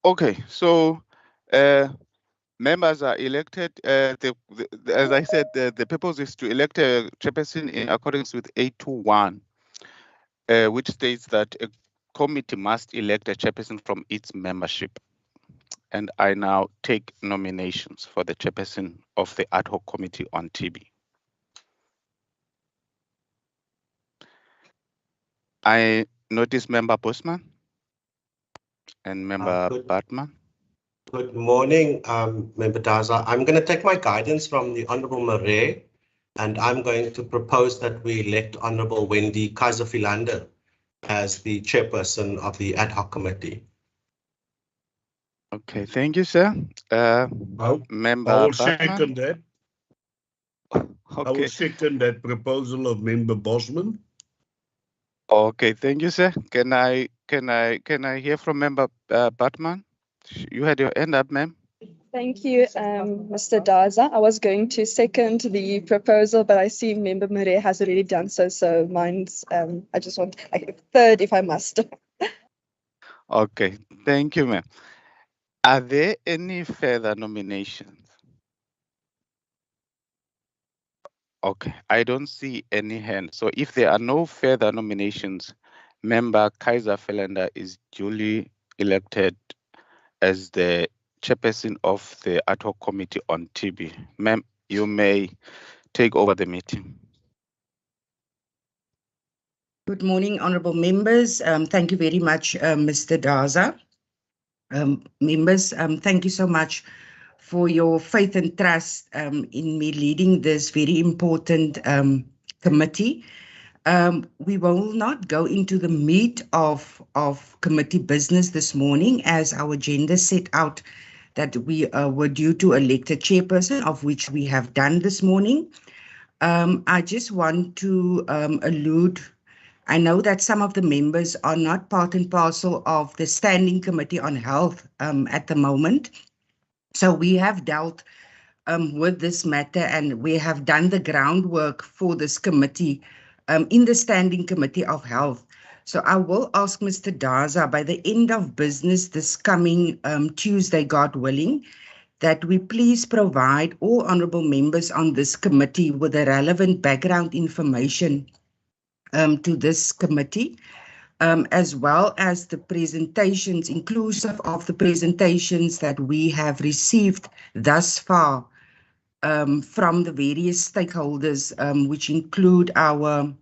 Okay, so members are elected. As I said, the purpose is to elect a chairperson in accordance with 821, which states that a committee must elect a chairperson from its membership. And I now take nominations for the chairperson of the Ad Hoc Committee on TB. I notice Member Bosman and Member Bartman. Good morning, Member Daza. I'm going to take my guidance from the Honourable Marais, and I'm going to propose that we elect Honourable Wendy Kaiser-Philander as the chairperson of the Ad Hoc Committee. Okay, thank you, sir. Member I will Bartman. second that. Okay. I will second that proposal of Member Bosman. Okay, thank you, sir. Can I hear from Member Bartman? You had your hand up, ma'am. Thank you, Mr. Daza. I was going to second the proposal, but I see Member Marais has already done so. So mine's, I just want a third if I must. Okay, thank you, ma'am. Are there any further nominations? Okay, I don't see any hands. So if there are no further nominations, Member Kaiser-Philander is duly elected as the chairperson of the Ad Hoc Committee on TB. Ma'am, you may take over the meeting. Good morning, honourable members. Thank you very much, Mr. Daza. Members, thank you so much for your faith and trust in me leading this very important committee. We will not go into the meat of committee business this morning, as our agenda set out that we were due to elect a chairperson, of which we have done this morning. I just want to allude, I know that some of the members are not part and parcel of the Standing Committee on Health at the moment. So we have dealt with this matter, and we have done the groundwork for this committee in the Standing Committee of Health. So I will ask Mr. Daza by the end of business this coming Tuesday, God willing, that we please provide all honourable members on this committee with the relevant background information to this committee, as well as the presentations, inclusive of the presentations that we have received thus far from the various stakeholders, which include our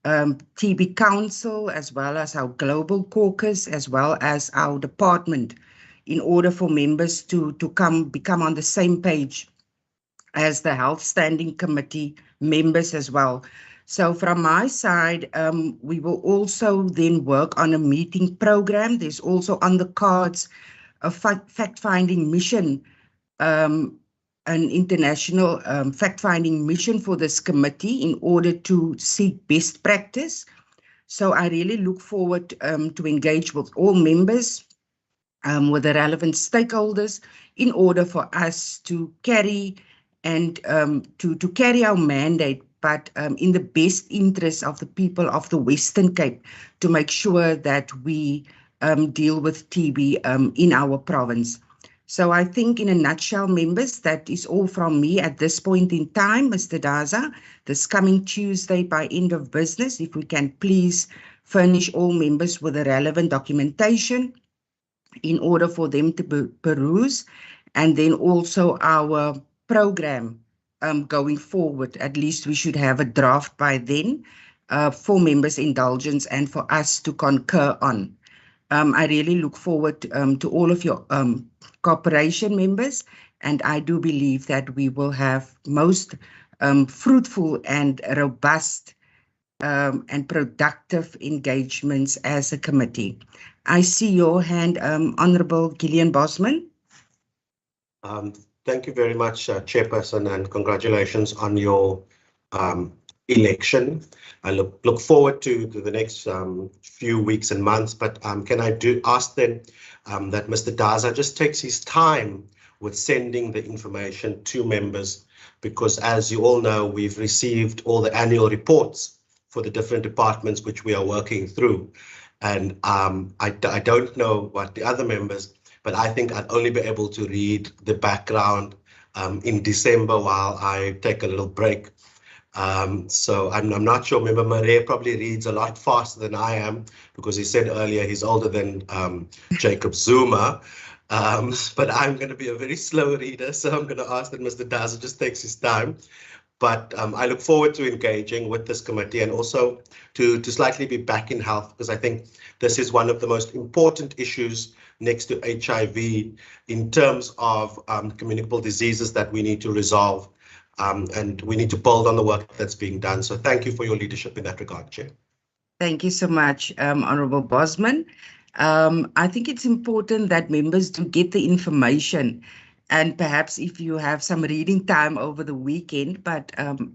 TB Council, as well as our Global Caucus, as well as our department, in order for members to become on the same page as the Health Standing Committee members as well. So from my side, we will also then work on a meeting program. There's also on the cards a fact-finding mission, an international fact-finding mission for this committee in order to seek best practice. So I really look forward to engage with all members, with the relevant stakeholders, in order for us to carry and to carry our mandate, but in the best interest of the people of the Western Cape, to make sure that we deal with TB in our province. So I think in a nutshell, members, that is all from me at this point in time. Mr. Daza, this coming Tuesday by end of business, if we can please furnish all members with the relevant documentation in order for them to peruse, and then also our program going forward. At least we should have a draft by then for members' indulgence and for us to concur on. I really look forward to all of your cooperation, members, and I do believe that we will have most fruitful and robust and productive engagements as a committee. I see your hand, Honourable Gillian Bosman. Thank you very much, Chairperson, and congratulations on your election. I look forward to the next few weeks and months, but can I ask then that Mr. Daza just takes his time with sending the information to members, because as you all know, we've received all the annual reports for the different departments which we are working through. And I don't know what the other members, but I think I'd only be able to read the background in December while I take a little break. So I'm not sure. Member Marais probably reads a lot faster than I am, because he said earlier he's older than Jacob Zuma. But I'm going to be a very slow reader, so I'm going to ask that Mr. Daza just takes his time. But I look forward to engaging with this committee, and also to slightly be back in health, because I think this is one of the most important issues next to HIV in terms of communicable diseases that we need to resolve. And we need to build on the work that's being done. So thank you for your leadership in that regard, Chair. Thank you so much, Honourable Bosman. I think it's important that members do get the information, and perhaps if you have some reading time over the weekend, but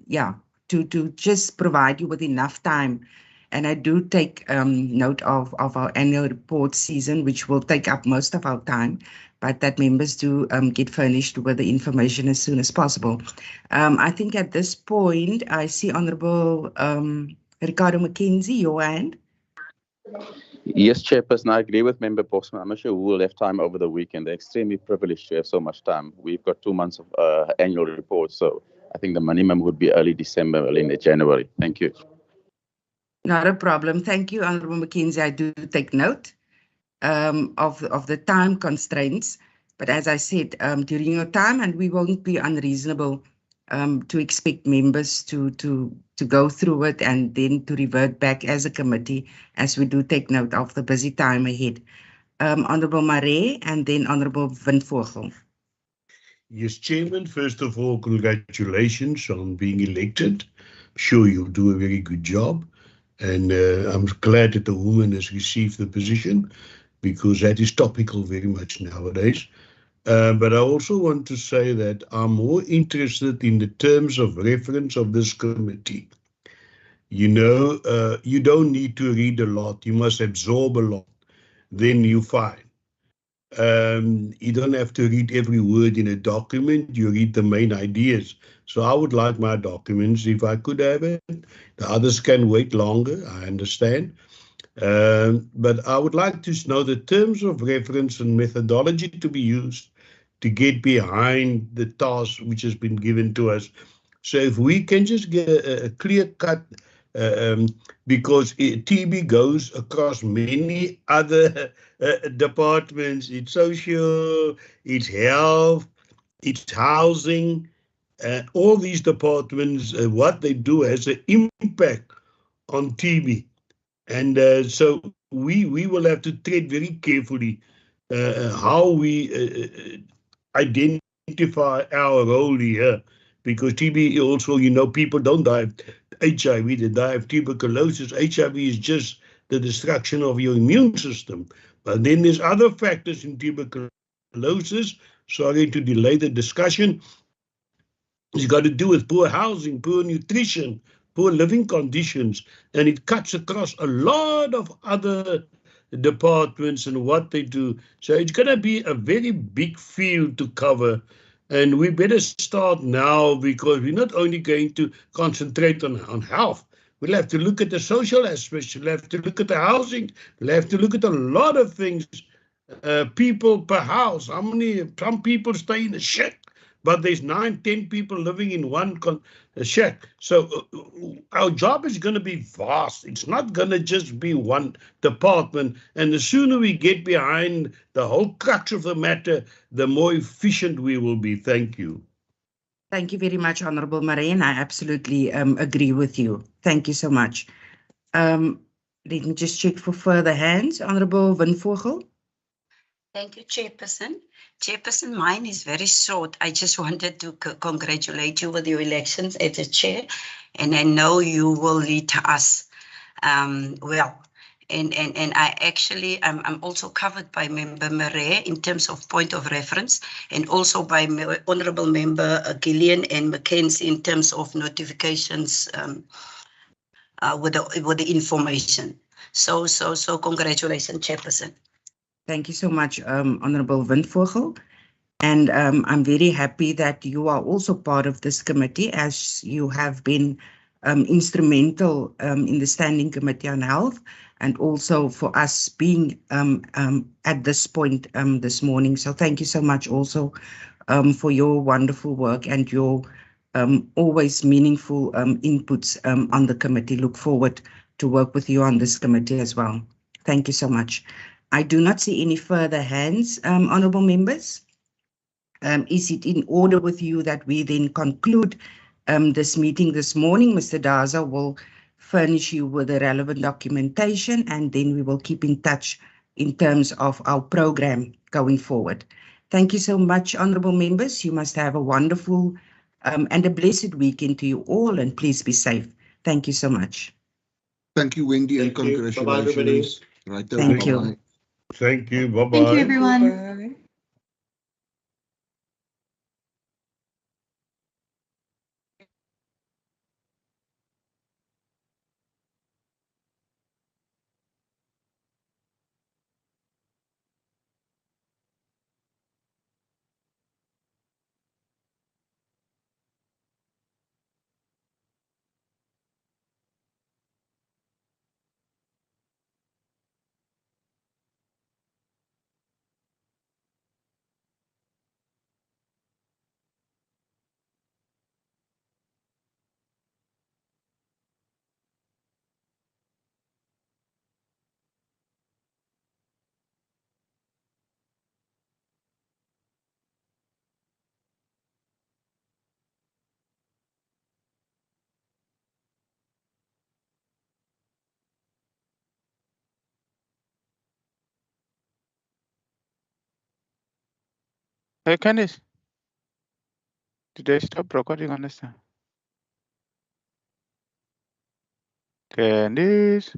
yeah, to just provide you with enough time. And I do take note of our annual report season, which will take up most of our time, but that members do get furnished with the information as soon as possible. I think at this point, I see Honourable Ricardo McKenzie, your hand. Yes, Chairperson, I agree with Member Bosman. I'm not sure who will have time over the weekend. They're extremely privileged to have so much time. We've got 2 months of annual reports, so I think the minimum would be early December, early January. Thank you. Not a problem. Thank you, Honourable McKenzie. I do take note of the time constraints. But as I said, during your time, and we won't be unreasonable to expect members to go through it and then to revert back as a committee, as we do take note of the busy time ahead. Honourable Marais and then Honourable Windvogel. Yes, Chairman, first of all, congratulations on being elected. I'm sure you'll do a very good job. And I'm glad that the woman has received the position, because that is topical very much nowadays. But I also want to say that I'm more interested in the terms of reference of this committee. You know, you don't need to read a lot. You must absorb a lot. Then you're fine. You don't have to read every word in a document. You read the main ideas. So I would like my documents, if I could have it. The others can wait longer, I understand. But I would like to know the terms of reference and methodology to be used to get behind the task which has been given to us. So if we can just get a clear cut, because TB goes across many other departments. It's social, it's health, it's housing, all these departments, what they do has an impact on TB. And so we will have to tread very carefully how we identify our role here, because TB also, you know, people don't die of HIV, they die of tuberculosis. HIV is just the destruction of your immune system. But then there's other factors in tuberculosis. Sorry to delay the discussion. It's got to do with poor housing, poor nutrition, poor living conditions, and it cuts across a lot of other departments and what they do. So it's going to be a very big field to cover, and we better start now, because we're not only going to concentrate on health. We'll have to look at the social aspects. We'll have to look at the housing. We'll have to look at a lot of things. People per house. Some people stay in a shack, but there's 9-10 people living in one shack. So our job is going to be vast. It's not going to just be one department. And the sooner we get behind the whole crux of the matter, the more efficient we will be. Thank you. Thank you very much, Honourable Marais, and I absolutely agree with you. Thank you so much. Let me just check for further hands. Honourable Windvogel. Thank you, Chairperson. Chairperson, mine is very short. I just wanted to congratulate you with your elections as a chair, and I know you will lead us well. And I actually, I'm also covered by Member Marais in terms of point of reference, and also by Honourable Member Gillian and McKenzie in terms of notifications with the information. So congratulations, Chairperson. Thank you so much, Honourable Windvogel. And I'm very happy that you are also part of this committee, as you have been instrumental in the Standing Committee on Health, and also for us being at this point this morning. So thank you so much also for your wonderful work and your always meaningful inputs on the committee. Look forward to work with you on this committee as well. Thank you so much. I do not see any further hands, honourable members. Is it in order with you that we then conclude this meeting this morning? Mr. Daza will furnish you with the relevant documentation, and then we will keep in touch in terms of our program going forward. Thank you so much, honourable members. You must have a wonderful and a blessed weekend to you all, and please be safe. Thank you so much. Thank you, Wendy, and Thank you. Bye-bye, everybody. congratulations. Right, Thank you. bye-bye. Thank you. Bye-bye. Thank you, everyone. Bye. Hey, Candice, did I stop recording on this time? Candice.